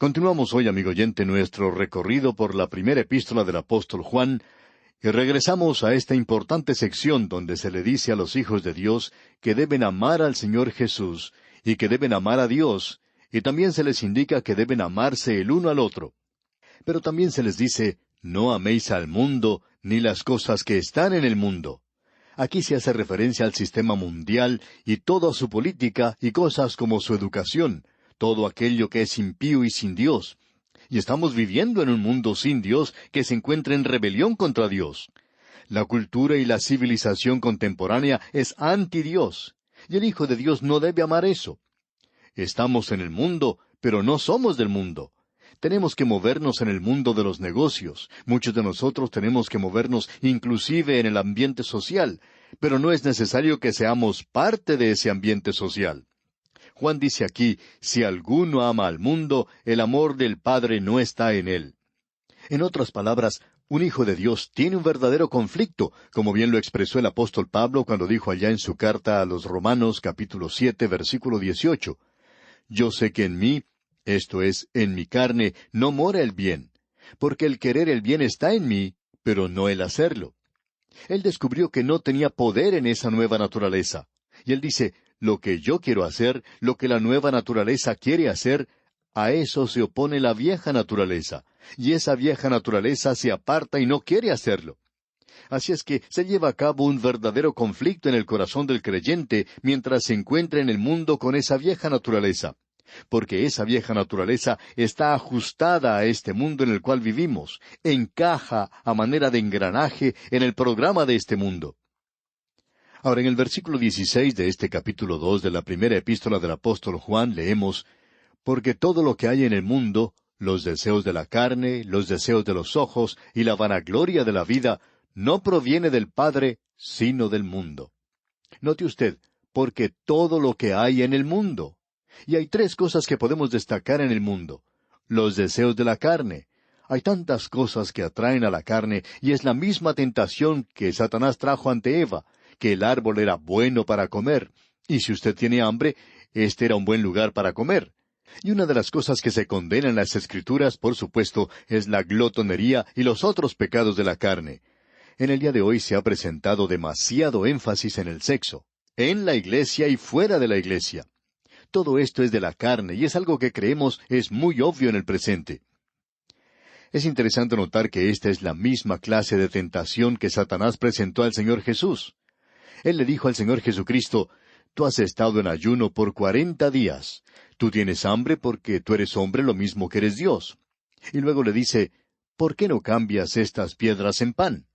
Continuamos hoy, amigo oyente, nuestro recorrido por la primera epístola del apóstol Juan, y regresamos a esta importante sección donde se le dice a los hijos de Dios que deben amar al Señor Jesús y que deben amar a Dios, y también se les indica que deben amarse el uno al otro. Pero también se les dice, no améis al mundo, ni las cosas que están en el mundo. Aquí se hace referencia al sistema mundial y toda su política y cosas como su educación, todo aquello que es impío y sin Dios. Y estamos viviendo en un mundo sin Dios que se encuentra en rebelión contra Dios. La cultura y la civilización contemporánea es anti Dios, y el Hijo de Dios no debe amar eso. Estamos en el mundo, pero no somos del mundo. Tenemos que movernos en el mundo de los negocios. Muchos de nosotros tenemos que movernos inclusive en el ambiente social, pero no es necesario que seamos parte de ese ambiente social. Juan dice aquí, si alguno ama al mundo, el amor del Padre no está en él. En otras palabras, un hijo de Dios tiene un verdadero conflicto, como bien lo expresó el apóstol Pablo cuando dijo allá en su carta a los Romanos capítulo 7, versículo 18. Yo sé que en mí, esto es, en mi carne, no mora el bien, porque el querer el bien está en mí, pero no el hacerlo. Él descubrió que no tenía poder en esa nueva naturaleza. Y él dice, lo que yo quiero hacer, lo que la nueva naturaleza quiere hacer, a eso se opone la vieja naturaleza. Y esa vieja naturaleza se aparta y no quiere hacerlo. Así es que se lleva a cabo un verdadero conflicto en el corazón del creyente mientras se encuentra en el mundo con esa vieja naturaleza. Porque esa vieja naturaleza está ajustada a este mundo en el cual vivimos, encaja a manera de engranaje en el programa de este mundo. Ahora, en el versículo 16 de este capítulo 2 de la primera epístola del apóstol Juan leemos, porque todo lo que hay en el mundo, los deseos de la carne, los deseos de los ojos y la vanagloria de la vida, no proviene del Padre, sino del mundo. Note usted, porque todo lo que hay en el mundo. Y hay tres cosas que podemos destacar en el mundo. Los deseos de la carne. Hay tantas cosas que atraen a la carne, y es la misma tentación que Satanás trajo ante Eva, que el árbol era bueno para comer, y si usted tiene hambre, este era un buen lugar para comer. Y una de las cosas que se condena en las Escrituras, por supuesto, es la glotonería y los otros pecados de la carne. En el día de hoy se ha presentado demasiado énfasis en el sexo, en la iglesia y fuera de la iglesia. Todo esto es de la carne y es algo que creemos es muy obvio en el presente. Es interesante notar que esta es la misma clase de tentación que Satanás presentó al Señor Jesús. Él le dijo al Señor Jesucristo, tú has estado en ayuno por 40 días. Tú tienes hambre porque tú eres hombre lo mismo que eres Dios. Y luego le dice, ¿por qué no cambias estas piedras en pan?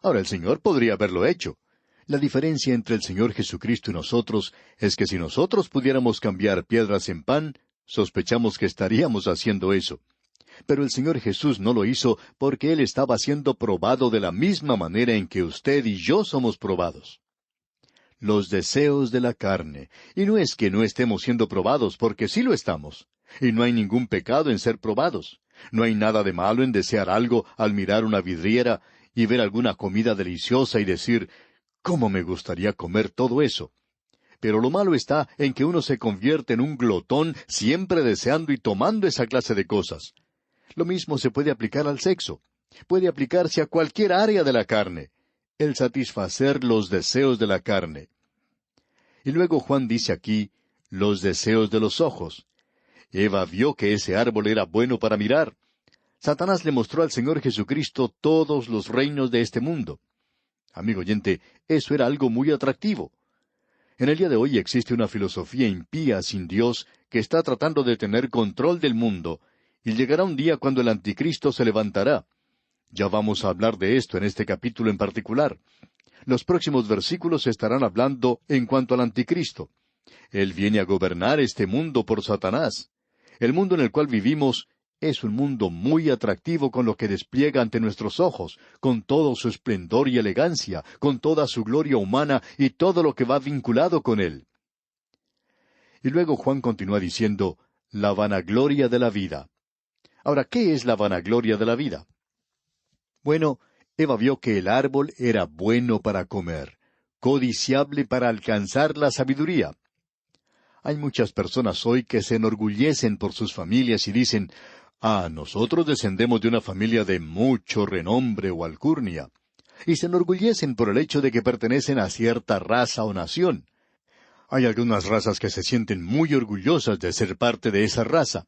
Ahora el Señor podría haberlo hecho. La diferencia entre el Señor Jesucristo y nosotros es que si nosotros pudiéramos cambiar piedras en pan, sospechamos que estaríamos haciendo eso. Pero el Señor Jesús no lo hizo porque Él estaba siendo probado de la misma manera en que usted y yo somos probados. Los deseos de la carne. Y no es que no estemos siendo probados, porque sí lo estamos. Y no hay ningún pecado en ser probados. No hay nada de malo en desear algo al mirar una vidriera y ver alguna comida deliciosa y decir, ¿cómo me gustaría comer todo eso? Pero lo malo está en que uno se convierte en un glotón siempre deseando y tomando esa clase de cosas. Lo mismo se puede aplicar al sexo. Puede aplicarse a cualquier área de la carne. El satisfacer los deseos de la carne. Y luego Juan dice aquí, los deseos de los ojos. Eva vio que ese árbol era bueno para mirar. Satanás le mostró al Señor Jesucristo todos los reinos de este mundo. Amigo oyente, eso era algo muy atractivo. En el día de hoy existe una filosofía impía sin Dios que está tratando de tener control del mundo, y llegará un día cuando el anticristo se levantará. Ya vamos a hablar de esto en este capítulo en particular. Los próximos versículos estarán hablando en cuanto al anticristo. Él viene a gobernar este mundo por Satanás. El mundo en el cual vivimos es un mundo muy atractivo con lo que despliega ante nuestros ojos, con todo su esplendor y elegancia, con toda su gloria humana y todo lo que va vinculado con él. Y luego Juan continúa diciendo, la vanagloria de la vida. Ahora, ¿qué es la vanagloria de la vida? Bueno, Eva vio que el árbol era bueno para comer, codiciable para alcanzar la sabiduría. Hay muchas personas hoy que se enorgullecen por sus familias y dicen, nosotros descendemos de una familia de mucho renombre o alcurnia. Y se enorgullecen por el hecho de que pertenecen a cierta raza o nación. Hay algunas razas que se sienten muy orgullosas de ser parte de esa raza.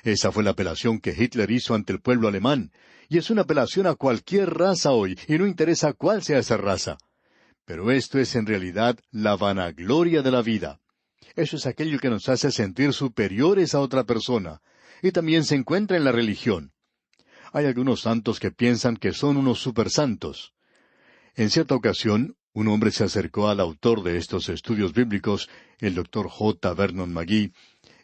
Esa fue la apelación que Hitler hizo ante el pueblo alemán, y es una apelación a cualquier raza hoy, y no interesa cuál sea esa raza. Pero esto es en realidad la vanagloria de la vida. Eso es aquello que nos hace sentir superiores a otra persona, y también se encuentra en la religión. Hay algunos santos que piensan que son unos supersantos. En cierta ocasión, un hombre se acercó al autor de estos estudios bíblicos, el Dr. J. Vernon McGee,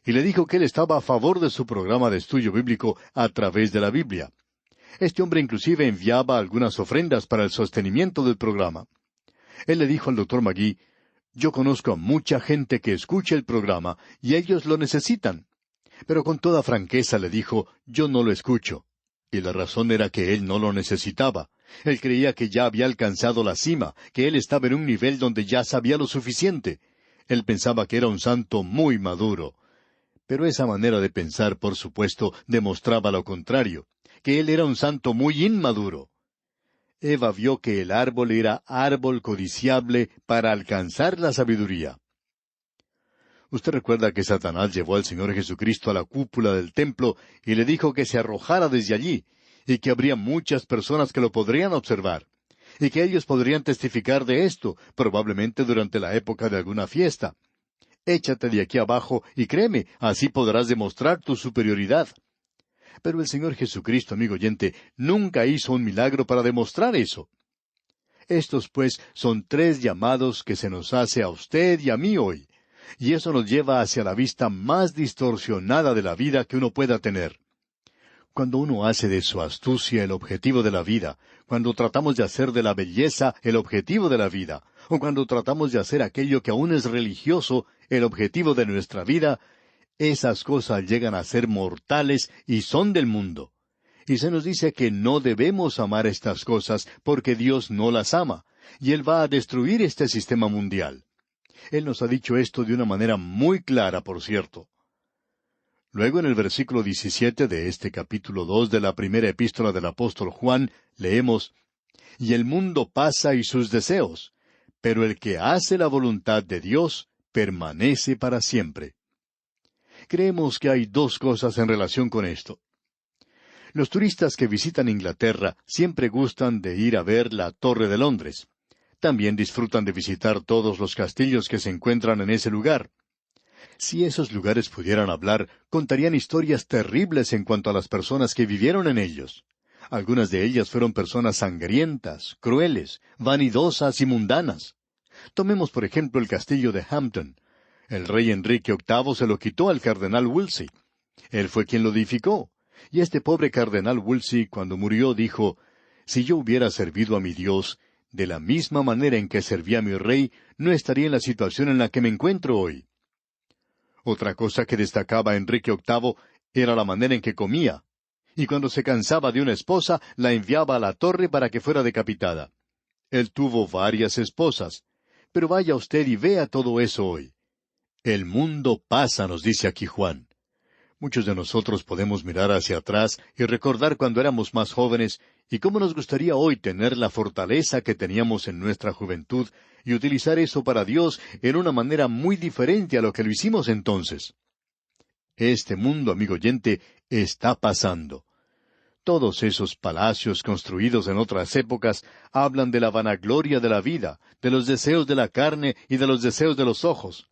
y le dijo que él estaba a favor de su programa de estudio bíblico a través de la Biblia. Este hombre inclusive enviaba algunas ofrendas para el sostenimiento del programa. Él le dijo al Dr. McGee, yo conozco a mucha gente que escucha el programa y ellos lo necesitan. Pero con toda franqueza le dijo, yo no lo escucho. Y la razón era que él no lo necesitaba. Él creía que ya había alcanzado la cima, que él estaba en un nivel donde ya sabía lo suficiente. Él pensaba que era un santo muy maduro. Pero esa manera de pensar, por supuesto, demostraba lo contrario, que él era un santo muy inmaduro. Eva vio que el árbol era árbol codiciable para alcanzar la sabiduría. Usted recuerda que Satanás llevó al Señor Jesucristo a la cúpula del templo y le dijo que se arrojara desde allí, y que habría muchas personas que lo podrían observar, y que ellos podrían testificar de esto, probablemente durante la época de alguna fiesta. Échate de aquí abajo y créeme, así podrás demostrar tu superioridad. Pero el Señor Jesucristo, amigo oyente, nunca hizo un milagro para demostrar eso. Estos, pues, son tres llamados que se nos hace a usted y a mí hoy. Y eso nos lleva hacia la vista más distorsionada de la vida que uno pueda tener. Cuando uno hace de su astucia el objetivo de la vida, cuando tratamos de hacer de la belleza el objetivo de la vida, o cuando tratamos de hacer aquello que aún es religioso el objetivo de nuestra vida, esas cosas llegan a ser mortales y son del mundo. Y se nos dice que no debemos amar estas cosas porque Dios no las ama, y Él va a destruir este sistema mundial. Él nos ha dicho esto de una manera muy clara, por cierto. Luego en el versículo 17 de este capítulo 2 de la primera epístola del apóstol Juan, leemos, «Y el mundo pasa y sus deseos, pero el que hace la voluntad de Dios permanece para siempre». Creemos que hay dos cosas en relación con esto. Los turistas que visitan Inglaterra siempre gustan de ir a ver la Torre de Londres. También disfrutan de visitar todos los castillos que se encuentran en ese lugar. Si esos lugares pudieran hablar, contarían historias terribles en cuanto a las personas que vivieron en ellos. Algunas de ellas fueron personas sangrientas, crueles, vanidosas y mundanas. Tomemos por ejemplo el castillo de Hampton. El rey Enrique VIII se lo quitó al cardenal Wolsey. Él fue quien lo edificó. Y este pobre cardenal Wolsey, cuando murió, dijo, «Si yo hubiera servido a mi Dios, de la misma manera en que serví a mi rey, no estaría en la situación en la que me encuentro hoy». Otra cosa que destacaba Enrique VIII era la manera en que comía. Y cuando se cansaba de una esposa, la enviaba a la torre para que fuera decapitada. Él tuvo varias esposas. Pero vaya usted y vea todo eso hoy. El mundo pasa, nos dice aquí Juan. Muchos de nosotros podemos mirar hacia atrás y recordar cuando éramos más jóvenes y cómo nos gustaría hoy tener la fortaleza que teníamos en nuestra juventud y utilizar eso para Dios en una manera muy diferente a lo que lo hicimos entonces. Este mundo, amigo oyente, está pasando. Todos esos palacios construidos en otras épocas hablan de la vanagloria de la vida, de los deseos de la carne y de los deseos de los ojos.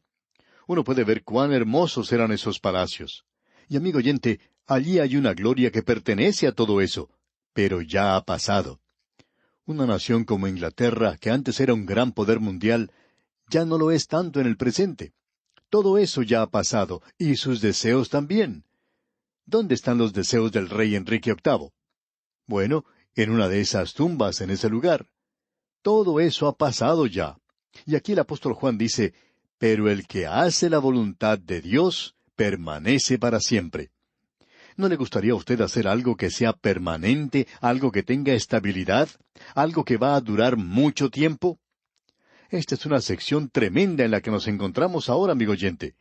Uno puede ver cuán hermosos eran esos palacios. Y amigo oyente, allí hay una gloria que pertenece a todo eso, pero ya ha pasado. Una nación como Inglaterra, que antes era un gran poder mundial, ya no lo es tanto en el presente. Todo eso ya ha pasado, y sus deseos también. ¿Dónde están los deseos del rey Enrique VIII? Bueno, en una de esas tumbas en ese lugar. Todo eso ha pasado ya. Y aquí el apóstol Juan dice, «Pero el que hace la voluntad de Dios permanece para siempre». ¿No le gustaría a usted hacer algo que sea permanente, algo que tenga estabilidad, algo que va a durar mucho tiempo? Esta es una sección tremenda en la que nos encontramos ahora, amigo oyente.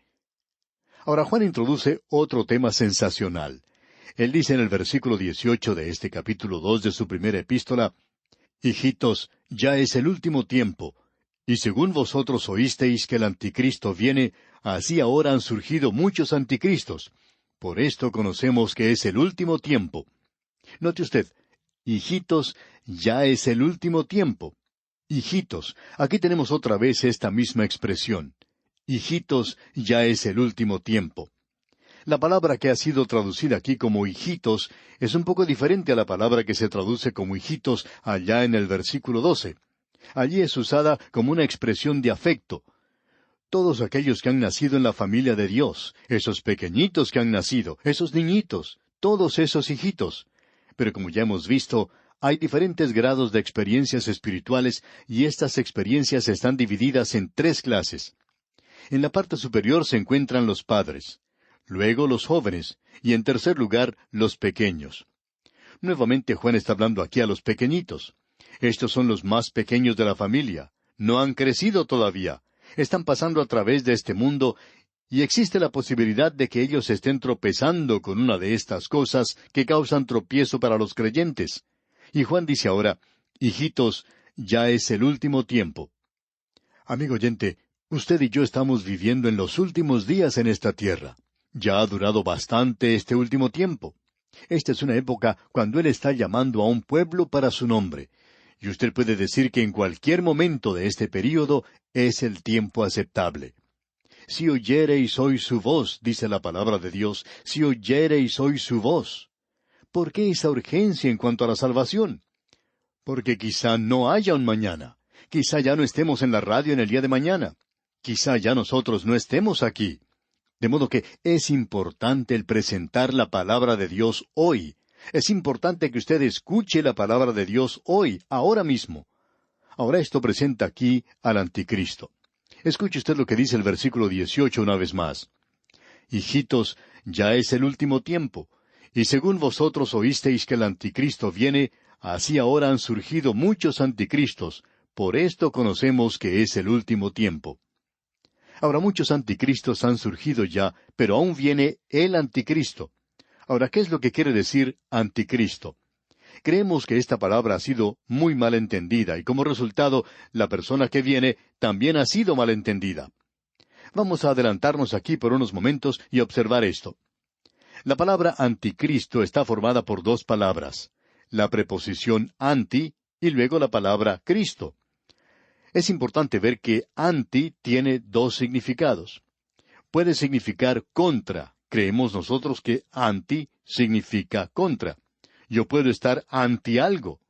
Ahora Juan introduce otro tema sensacional. Él dice en el versículo 18 de este capítulo 2 de su primera epístola, Hijitos, ya es el último tiempo, y según vosotros oísteis que el anticristo viene, así ahora han surgido muchos anticristos. Por esto conocemos que es el último tiempo. Note usted, hijitos, ya es el último tiempo. Hijitos, aquí tenemos otra vez esta misma expresión. Hijitos, ya es el último tiempo. La palabra que ha sido traducida aquí como hijitos es un poco diferente a la palabra que se traduce como hijitos allá en el versículo 12. Allí es usada como una expresión de afecto. Todos aquellos que han nacido en la familia de Dios, esos pequeñitos que han nacido, esos niñitos, todos esos hijitos. Pero como ya hemos visto, hay diferentes grados de experiencias espirituales y estas experiencias están divididas en tres clases. En la parte superior se encuentran los padres, luego los jóvenes, y en tercer lugar los pequeños. Nuevamente Juan está hablando aquí a los pequeñitos. Estos son los más pequeños de la familia. No han crecido todavía. Están pasando a través de este mundo y existe la posibilidad de que ellos estén tropezando con una de estas cosas que causan tropiezo para los creyentes. Y Juan dice ahora, hijitos, ya es el último tiempo. Amigo oyente, usted y yo estamos viviendo en los últimos días en esta tierra. Ya ha durado bastante este último tiempo. Esta es una época cuando Él está llamando a un pueblo para su nombre. Y usted puede decir que en cualquier momento de este período es el tiempo aceptable. Si oyereis hoy su voz, dice la palabra de Dios, si oyereis hoy su voz. ¿Por qué esa urgencia en cuanto a la salvación? Porque quizá no haya un mañana. Quizá ya no estemos en la radio en el día de mañana. Quizá ya nosotros no estemos aquí. De modo que es importante el presentar la palabra de Dios hoy. Es importante que usted escuche la palabra de Dios hoy, ahora mismo. Ahora esto presenta aquí al anticristo. Escuche usted lo que dice el versículo 18 una vez más. Hijitos, ya es el último tiempo, y según vosotros oísteis que el anticristo viene, así ahora han surgido muchos anticristos, por esto conocemos que es el último tiempo. Ahora muchos anticristos han surgido ya, pero aún viene el anticristo. Ahora, ¿qué es lo que quiere decir anticristo? Creemos que esta palabra ha sido muy mal entendida y como resultado, la persona que viene también ha sido mal entendida. Vamos a adelantarnos aquí por unos momentos y observar esto. La palabra anticristo está formada por dos palabras, la preposición anti y luego la palabra Cristo. Es importante ver que anti tiene dos significados. Puede significar contra. Creemos nosotros que anti significa contra. Yo puedo estar anti algo.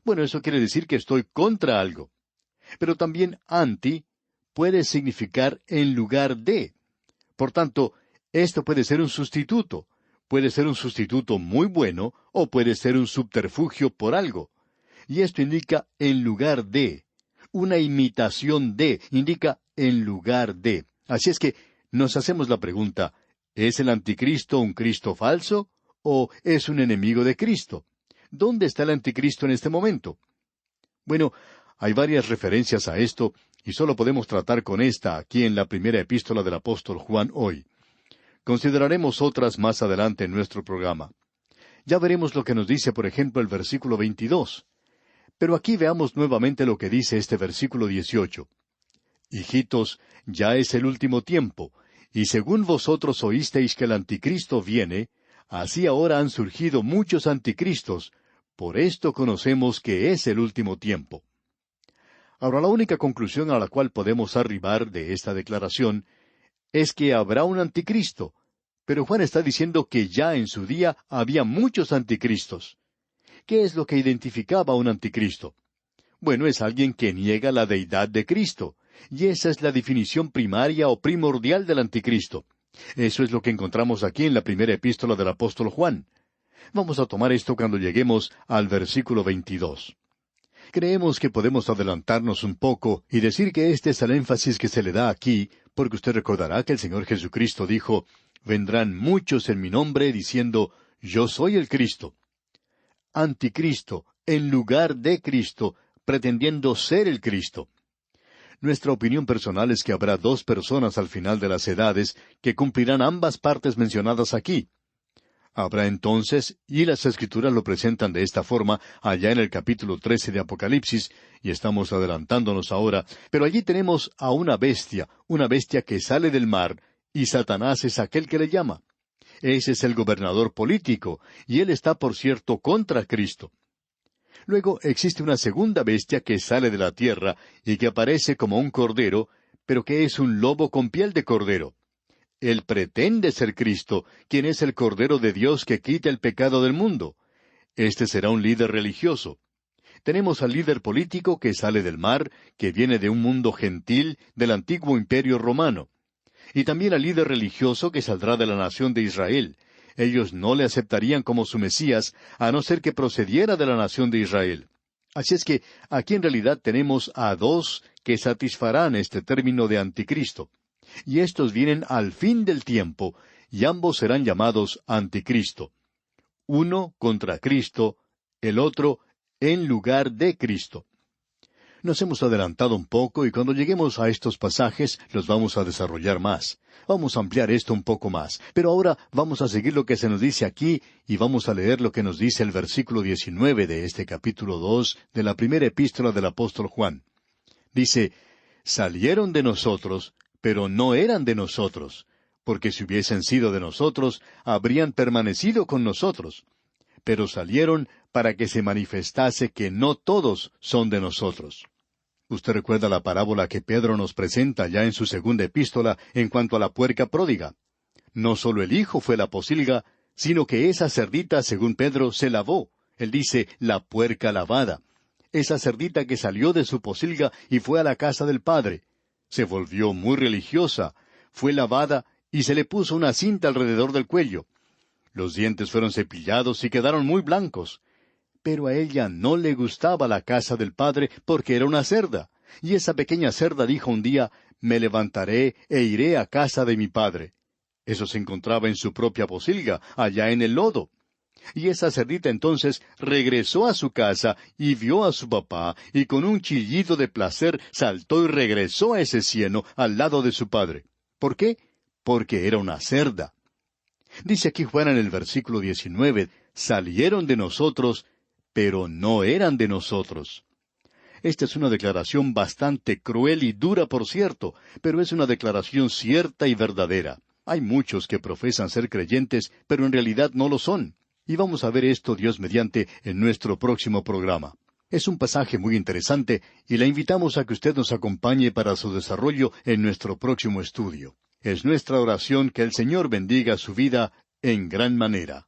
Bueno, eso quiere decir que estoy contra algo. Pero también anti puede significar en lugar de. Por tanto, esto puede ser un sustituto. Puede ser un sustituto muy bueno o puede ser un subterfugio por algo. Y esto indica en lugar de. Una imitación de indica en lugar de. Así es que nos hacemos la pregunta, ¿es el anticristo un Cristo falso o es un enemigo de Cristo? ¿Dónde está el anticristo en este momento? Bueno, hay varias referencias a esto y solo podemos tratar con esta aquí en la primera epístola del apóstol Juan hoy. Consideraremos otras más adelante en nuestro programa. Ya veremos lo que nos dice, por ejemplo, el versículo 22. Pero aquí veamos nuevamente lo que dice este versículo 18. Hijitos, ya es el último tiempo, y según vosotros oísteis que el anticristo viene, así ahora han surgido muchos anticristos, por esto conocemos que es el último tiempo. Ahora, la única conclusión a la cual podemos arribar de esta declaración es que habrá un anticristo, pero Juan está diciendo que ya en su día había muchos anticristos. ¿Qué es lo que identificaba a un anticristo? Bueno, es alguien que niega la deidad de Cristo, y esa es la definición primaria o primordial del anticristo. Eso es lo que encontramos aquí en la primera epístola del apóstol Juan. Vamos a tomar esto cuando lleguemos al versículo 22. Creemos que podemos adelantarnos un poco y decir que este es el énfasis que se le da aquí, porque usted recordará que el Señor Jesucristo dijo, «Vendrán muchos en mi nombre diciendo, Yo soy el Cristo». Anticristo, en lugar de Cristo, pretendiendo ser el Cristo. Nuestra opinión personal es que habrá dos personas al final de las edades que cumplirán ambas partes mencionadas aquí. Habrá entonces, y las Escrituras lo presentan de esta forma, allá en el capítulo 13 de Apocalipsis, y estamos adelantándonos ahora, pero allí tenemos a una bestia que sale del mar, y Satanás es aquel que le llama. Ese es el gobernador político, y él está, por cierto, contra Cristo. Luego existe una segunda bestia que sale de la tierra, y que aparece como un cordero, pero que es un lobo con piel de cordero. Él pretende ser Cristo, quien es el Cordero de Dios que quita el pecado del mundo. Este será un líder religioso. Tenemos al líder político que sale del mar, que viene de un mundo gentil del antiguo imperio romano. Y también al líder religioso que saldrá de la nación de Israel. Ellos no le aceptarían como su Mesías, a no ser que procediera de la nación de Israel. Así es que aquí en realidad tenemos a dos que satisfarán este término de anticristo. Y estos vienen al fin del tiempo, y ambos serán llamados anticristo. Uno contra Cristo, el otro en lugar de Cristo. Nos hemos adelantado un poco y cuando lleguemos a estos pasajes los vamos a desarrollar más. Vamos a ampliar esto un poco más. Pero ahora vamos a seguir lo que se nos dice aquí y vamos a leer lo que nos dice el versículo 19 de este capítulo 2 de la primera epístola del apóstol Juan. Dice, salieron de nosotros, pero no eran de nosotros, porque si hubiesen sido de nosotros, habrían permanecido con nosotros. Pero salieron para que se manifestase que no todos son de nosotros. Usted recuerda la parábola que Pedro nos presenta ya en su segunda epístola en cuanto a la puerca pródiga. No solo el hijo fue la pocilga, sino que esa cerdita, según Pedro, se lavó. Él dice, la puerca lavada. Esa cerdita que salió de su pocilga y fue a la casa del padre. Se volvió muy religiosa, fue lavada y se le puso una cinta alrededor del cuello. Los dientes fueron cepillados y quedaron muy blancos. Pero a ella no le gustaba la casa del padre porque era una cerda. Y esa pequeña cerda dijo un día, me levantaré e iré a casa de mi padre. Eso se encontraba en su propia pocilga, allá en el lodo. Y esa cerdita entonces regresó a su casa y vio a su papá, y con un chillido de placer saltó y regresó a ese cieno al lado de su padre. ¿Por qué? Porque era una cerda. Dice aquí Juan en el versículo 19, salieron de nosotros, pero no eran de nosotros. Esta es una declaración bastante cruel y dura, por cierto, pero es una declaración cierta y verdadera. Hay muchos que profesan ser creyentes, pero en realidad no lo son. Y vamos a ver esto, Dios mediante, en nuestro próximo programa. Es un pasaje muy interesante y le invitamos a que usted nos acompañe para su desarrollo en nuestro próximo estudio. Es nuestra oración que el Señor bendiga su vida en gran manera.